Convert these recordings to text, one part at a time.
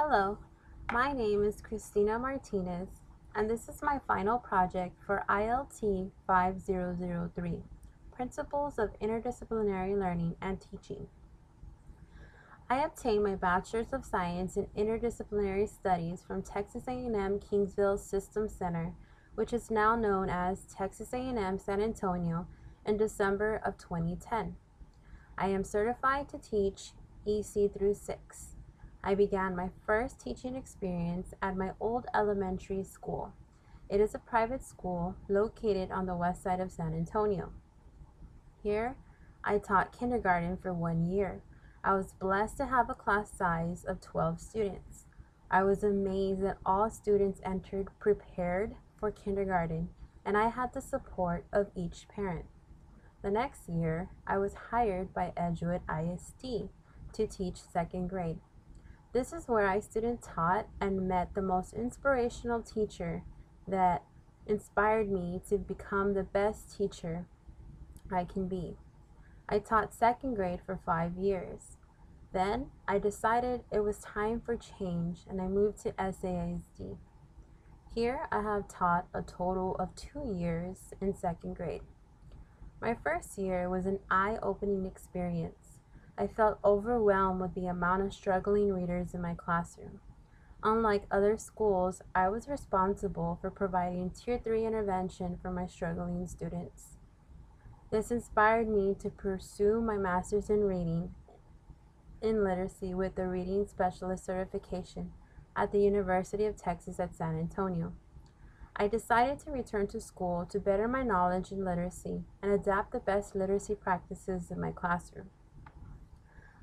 Hello, my name is Christina Martinez, and this is my final project for ILT5003, Principles of Interdisciplinary Learning and Teaching. I obtained my Bachelor's of Science in Interdisciplinary Studies from Texas A&M Kingsville System Center, which is now known as Texas A&M San Antonio, in December of 2010. I am certified to teach EC through 6. I began my first teaching experience at my old elementary school. It is a private school located on the west side of San Antonio. Here, I taught kindergarten for 1 year. I was blessed to have a class size of 12 students. I was amazed that all students entered prepared for kindergarten, and I had the support of each parent. The next year, I was hired by Edgewood ISD to teach second grade. This is where I stood and taught and met the most inspirational teacher that inspired me to become the best teacher I can be. I taught second grade for 5 years. Then I decided it was time for change and I moved to SAISD. Here I have taught a total of 2 years in second grade. My first year was an eye-opening experience. I felt overwhelmed with the amount of struggling readers in my classroom. Unlike other schools, I was responsible for providing Tier 3 intervention for my struggling students. This inspired me to pursue my master's in reading in literacy with the Reading Specialist certification at the University of Texas at San Antonio. I decided to return to school to better my knowledge in literacy and adapt the best literacy practices in my classroom.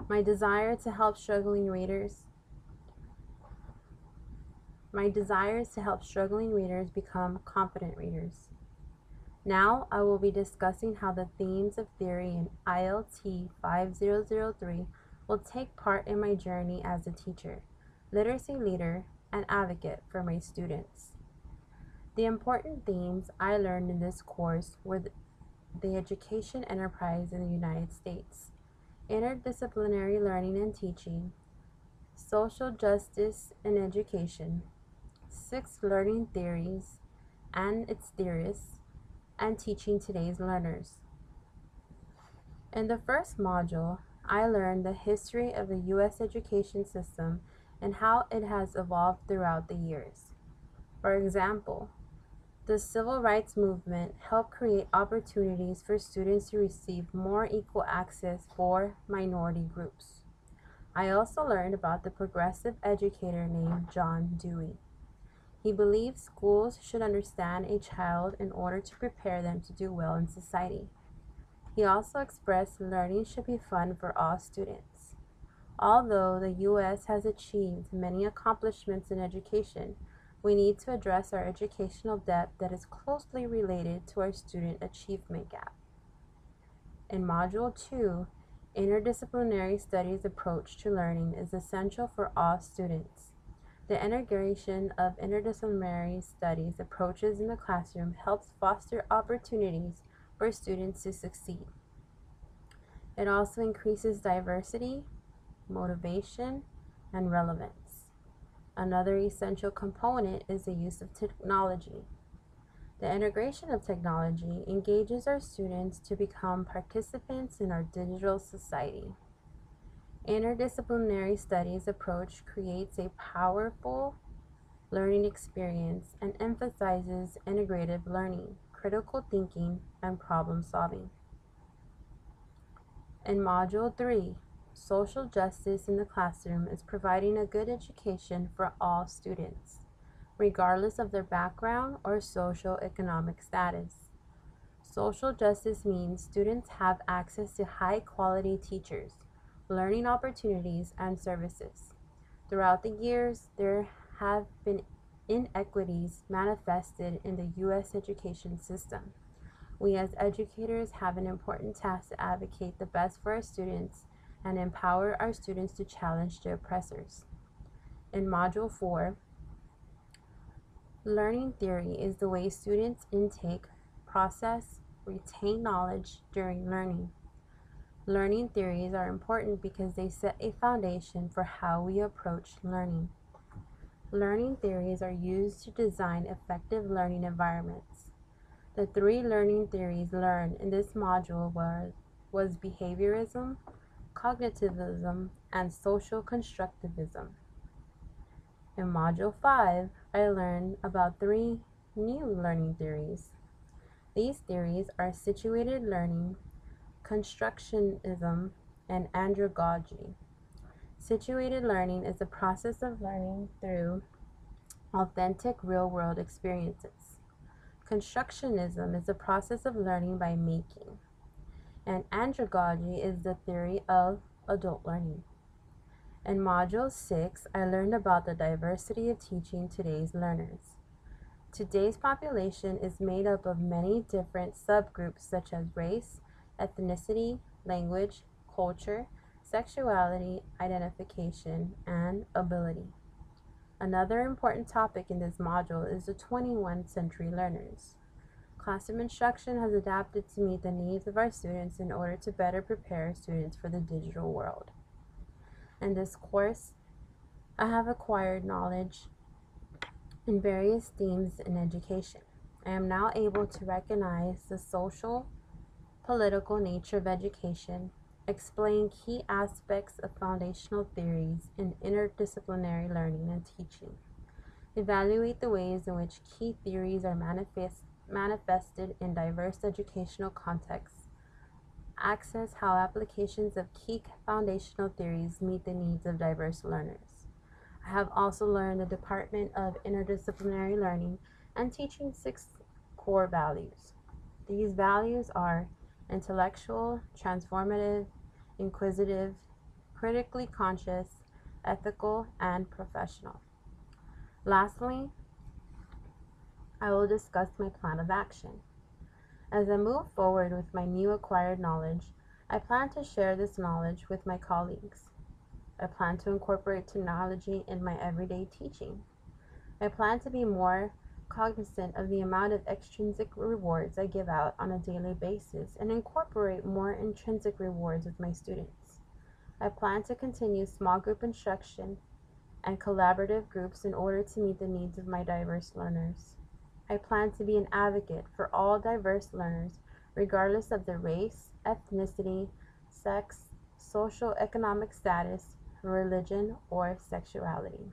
My desire is to help struggling readers become confident readers. Now I will be discussing how the themes of theory in ILT 5003 will take part in my journey as a teacher, literacy leader, and advocate for my students. The important themes I learned in this course were the education enterprise in the United States, interdisciplinary learning and teaching, social justice in education, 6 learning theories and its theorists, and teaching today's learners. In the first module, I learned the history of the U.S. education system and how it has evolved throughout the years. For example, the civil rights movement helped create opportunities for students to receive more equal access for minority groups. I also learned about the progressive educator named John Dewey. He believed schools should understand a child in order to prepare them to do well in society. He also expressed learning should be fun for all students. Although the U.S. has achieved many accomplishments in education, we need to address our educational debt that is closely related to our student achievement gap. In Module 2, Interdisciplinary Studies approach to learning is essential for all students. The integration of interdisciplinary studies approaches in the classroom helps foster opportunities for students to succeed. It also increases diversity, motivation, and relevance. Another essential component is the use of technology. The integration of technology engages our students to become participants in our digital society. Interdisciplinary studies approach creates a powerful learning experience and emphasizes integrative learning, critical thinking, and problem solving. In Module 3, Social justice in the classroom is providing a good education for all students, regardless of their background or socioeconomic status. Social justice means students have access to high-quality teachers, learning opportunities, and services. Throughout the years, there have been inequities manifested in the U.S. education system. We as educators have an important task to advocate the best for our students and empower our students to challenge the oppressors. In Module 4, learning theory is the way students intake, process, retain knowledge during learning. Learning theories are important because they set a foundation for how we approach learning. Learning theories are used to design effective learning environments. The three learning theories learned in this module was behaviorism, cognitivism, and social constructivism. In Module 5, I learned about three new learning theories. These theories are situated learning, constructionism, and andragogy. Situated learning is the process of learning through authentic real-world experiences. Constructionism is the process of learning by making. And andragogy is the theory of adult learning. In Module 6, I learned about the diversity of teaching today's learners. Today's population is made up of many different subgroups such as race, ethnicity, language, culture, sexuality, identification, and ability. Another important topic in this module is the 21st century learners. Classroom instruction has adapted to meet the needs of our students in order to better prepare students for the digital world. In this course, I have acquired knowledge in various themes in education. I am now able to recognize the social, political nature of education, explain key aspects of foundational theories in interdisciplinary learning and teaching, evaluate the ways in which key theories are manifested in diverse educational contexts, access how applications of key foundational theories meet the needs of diverse learners. I have also learned the Department of Interdisciplinary Learning and teaching 6 core values. These values are intellectual, transformative, inquisitive, critically conscious, ethical, and professional. Lastly, I will discuss my plan of action. As I move forward with my new acquired knowledge, I plan to share this knowledge with my colleagues. I plan to incorporate technology in my everyday teaching. I plan to be more cognizant of the amount of extrinsic rewards I give out on a daily basis and incorporate more intrinsic rewards with my students. I plan to continue small group instruction and collaborative groups in order to meet the needs of my diverse learners. I plan to be an advocate for all diverse learners, regardless of their race, ethnicity, sex, social economic status, religion, or sexuality.